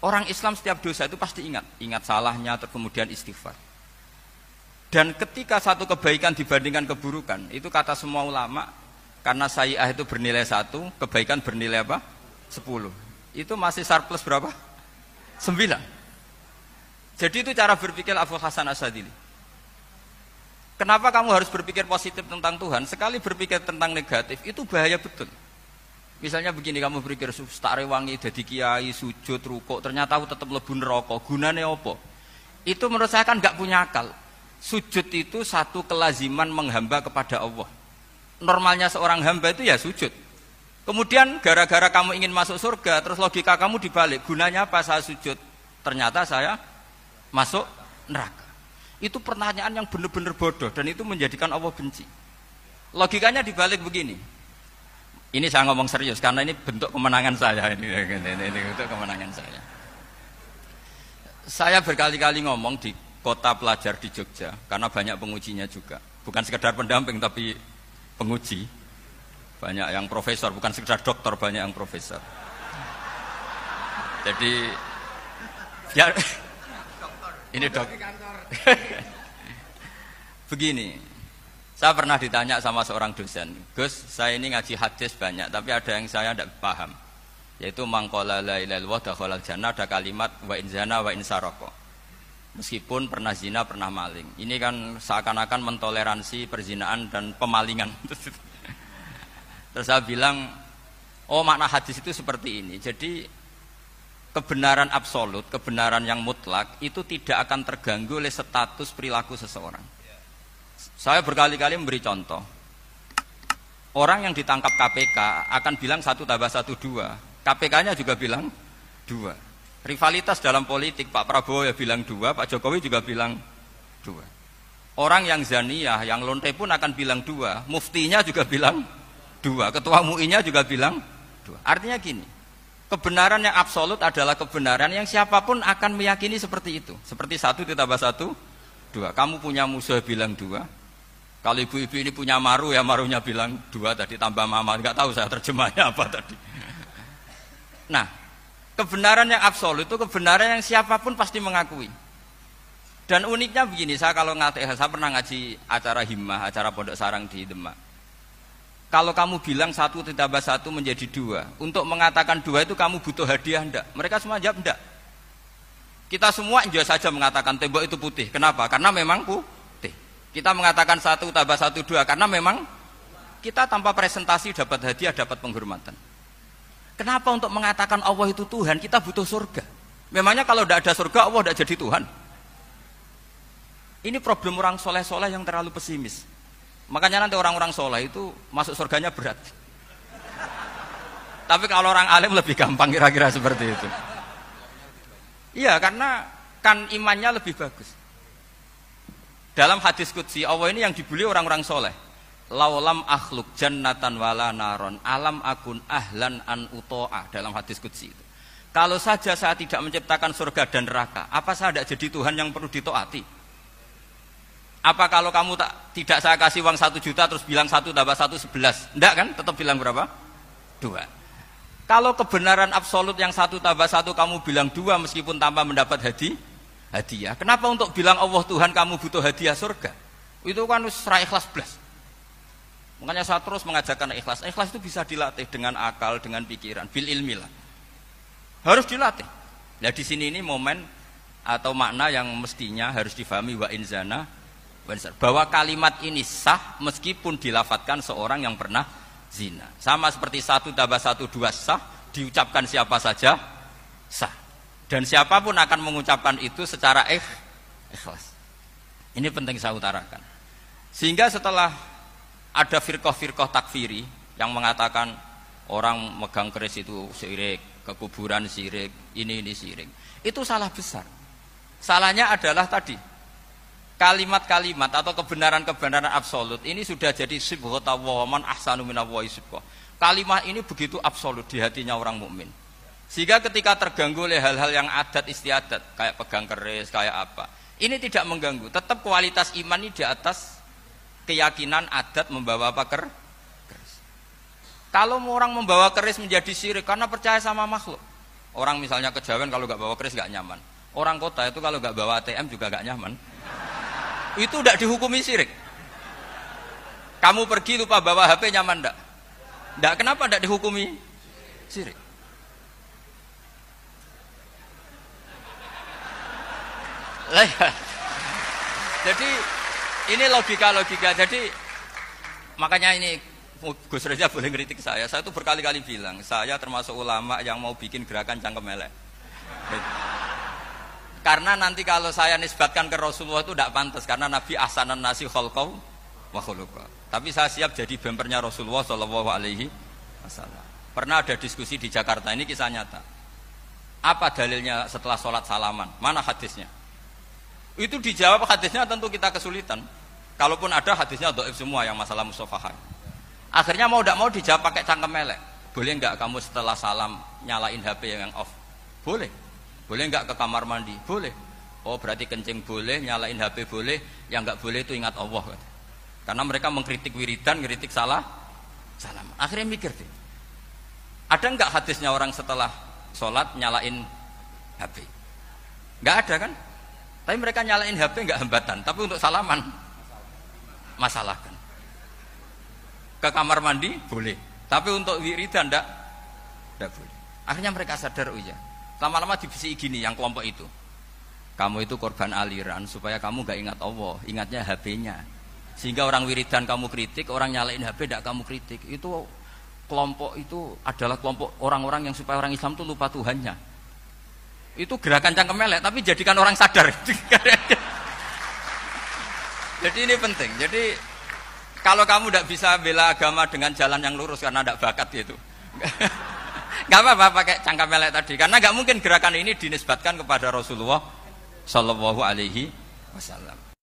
Orang Islam setiap dosa itu pasti ingat salahnya, terus kemudian istighfar. Dan ketika satu kebaikan dibandingkan keburukan, itu kata semua ulama, karena sayyi'ah itu bernilai 1, kebaikan bernilai apa? 10. Itu masih surplus berapa? 9. Jadi itu cara berpikir Abu Hasan Asyadzili. Kenapa kamu harus berpikir positif tentang Tuhan? Sekali berpikir tentang negatif, itu bahaya betul. Misalnya begini, kamu berpikir tak rewangi jadi kiai, sujud, rukuk, ternyata aku tetap lebu neraka. Gunane apa? Itu menurut saya kan nggak punya akal. Sujud itu satu kelaziman menghamba kepada Allah. Normalnya seorang hamba itu ya sujud. Kemudian gara-gara kamu ingin masuk surga, terus logika kamu dibalik. Gunanya apa saya sujud? Ternyata saya masuk neraka. Itu pertanyaan yang benar-benar bodoh dan itu menjadikan Allah benci. Logikanya dibalik begini. Ini saya ngomong serius karena ini bentuk kemenangan saya. Ini bentuk kemenangan saya. Saya berkali-kali ngomong di kota pelajar di Jogja karena banyak pengujinya juga. Bukan sekedar pendamping tapi penguji. Banyak yang profesor, bukan sekedar dokter, banyak yang profesor. Jadi ya ini dok. Begini, saya pernah ditanya sama seorang dosen, Gus, saya ini ngaji hadis banyak, tapi ada yang saya tidak paham, yaitu mangkola la ilaha illallah dakhalal jannah, ada kalimat wa in zana wa in saraka. Meskipun pernah zina, pernah maling. Ini kan seakan-akan mentoleransi perzinaan dan pemalingan. Terus saya bilang, oh makna hadis itu seperti ini. Jadi kebenaran absolut, kebenaran yang mutlak itu tidak akan terganggu oleh status perilaku seseorang. Saya berkali-kali memberi contoh. Orang yang ditangkap KPK akan bilang 1 tambah 1 2. KPK-nya juga bilang 2. Rivalitas dalam politik, Pak Prabowo ya bilang 2, Pak Jokowi juga bilang 2. Orang yang zaniyah, yang lonte pun akan bilang 2. Muftinya juga bilang 2. Ketua MUI-nya juga bilang 2. Artinya gini, kebenaran yang absolut adalah kebenaran yang siapapun akan meyakini seperti itu. Seperti 1 ditambah 1, 2. Kamu punya musuh bilang 2. Kalau ibu-ibu ini punya maru, ya marunya bilang 2 tadi tambah mama. Enggak tahu saya terjemahnya apa tadi. Nah, kebenaran yang absolut itu kebenaran yang siapapun pasti mengakui. Dan uniknya begini, saya kalau saya pernah ngaji acara himmah, acara pondok sarang di Demak. Kalau kamu bilang 1 ditambah 1 menjadi 2, untuk mengatakan 2 itu kamu butuh hadiah enggak? Mereka semua jawab enggak. Kita semua enjoy saja mengatakan tembok itu putih. Kenapa? Karena memang putih. Kita mengatakan 1 tambah 1 2 karena memang kita tanpa presentasi dapat hadiah, dapat penghormatan. Kenapa untuk mengatakan Allah itu Tuhan kita butuh surga? Memangnya kalau tidak ada surga Allah tidak jadi Tuhan? Ini problem orang soleh-soleh yang terlalu pesimis. Makanya nanti orang-orang soleh itu masuk surganya berat. Tapi kalau orang alim lebih gampang kira-kira seperti itu. Iya, karena kan imannya lebih bagus. Dalam hadis qudsi Allah ini yang dibuli orang-orang soleh. Laulam akhluk jannatan wala naron alam akun ahlan an uto'ah. Dalam hadis qudsi itu, kalau saja saya tidak menciptakan surga dan neraka, apa saya tidak jadi Tuhan yang perlu ditaati? Apa kalau kamu tidak saya kasih uang 1 juta terus bilang 1 tambah 1 11? Enggak kan? Tetap bilang berapa? 2. Kalau kebenaran absolut yang 1 tambah 1 kamu bilang 2 meskipun tanpa mendapat hadiah. Kenapa untuk bilang Allah Tuhan kamu butuh hadiah surga? Itu kan serah ikhlas belas. Makanya saya terus mengajarkan ikhlas. Ikhlas itu bisa dilatih dengan akal, dengan pikiran, bil ilmi lah. Harus dilatih. Nah di sini ini momen atau makna yang mestinya harus difahami wa inzana bahwa kalimat ini sah meskipun dilafatkan seorang yang pernah zina. Sama seperti 1 tambah 1 2 sah, diucapkan siapa saja sah. Dan siapapun akan mengucapkan itu secara ikhlas. Ini penting saya utarakan. Sehingga setelah ada firqah-firqah takfiri yang mengatakan orang megang keris itu syirik, ke kuburan syirik, ini syirik. Itu salah besar. Salahnya adalah tadi kalimat-kalimat atau kebenaran-kebenaran absolut ini sudah jadi sibghata wa man ahsanu minallahi sibghah. Kalimat ini begitu absolut di hatinya orang mukmin. Sehingga ketika terganggu oleh hal-hal yang adat istiadat kayak pegang keris, kayak apa, ini tidak mengganggu. Tetap kualitas iman ini di atas keyakinan adat membawa apa keris. Kalau orang membawa keris menjadi syirik karena percaya sama makhluk, Orang misalnya kejawen kalau nggak bawa kris nggak nyaman. Orang kota itu kalau nggak bawa ATM juga nggak nyaman. Itu tidak dihukumi syirik. Kamu pergi lupa bawa HP nyaman ndak? Ndak, kenapa ndak dihukumi syirik? Jadi ini logika. Jadi makanya ini Gus Reza boleh ngeritik saya. Saya itu berkali-kali bilang, saya termasuk ulama yang mau bikin gerakan cangkem elek. Karena nanti kalau saya nisbatkan ke Rasulullah itu tidak pantas, karena Nabi ahsanan nasi khalqahu wa khuluqa. Tapi saya siap jadi bempernya Rasulullah Shallallahu Alaihi Wasallam. Pernah ada diskusi di Jakarta, ini kisah nyata. Apa dalilnya setelah sholat salaman? Mana hadisnya? Itu dijawab hadisnya tentu kita kesulitan. Kalaupun ada hadisnya dhaif semua yang masalah musafahat. Akhirnya mau tidak mau dijawab pakai cangkem elek. Boleh enggak kamu setelah salam nyalain HP yang off? Boleh. Boleh enggak ke kamar mandi? Boleh. Oh berarti kencing boleh, nyalain HP boleh. Yang enggak boleh itu ingat Allah. Karena mereka mengkritik wiridan, ngeritik salam. Akhirnya mikir deh. Ada enggak hadisnya orang setelah sholat nyalain HP? Enggak ada kan? Tapi mereka nyalain HP enggak hambatan. Tapi untuk salaman masalah kan? Ke kamar mandi boleh, tapi untuk wiridan tidak boleh. Akhirnya mereka sadar, oh iya. Lama-lama dibisi gini yang kelompok itu. Kamu itu korban aliran supaya kamu gak ingat Allah, ingatnya HP-nya. Sehingga orang wiridan kamu kritik, orang nyalain HP tidak kamu kritik. Itu kelompok itu adalah kelompok orang-orang yang supaya orang Islam itu lupa Tuhannya. Itu gerakan cangkem elek, tapi jadikan orang sadar. Jadi ini penting. Jadi kalau kamu tidak bisa bela agama dengan jalan yang lurus karena tidak bakat gitu, nggak apa-apa pakai cangkem elek tadi. Karena nggak mungkin gerakan ini dinisbatkan kepada Rasulullah Shallallahu Alaihi Wasallam.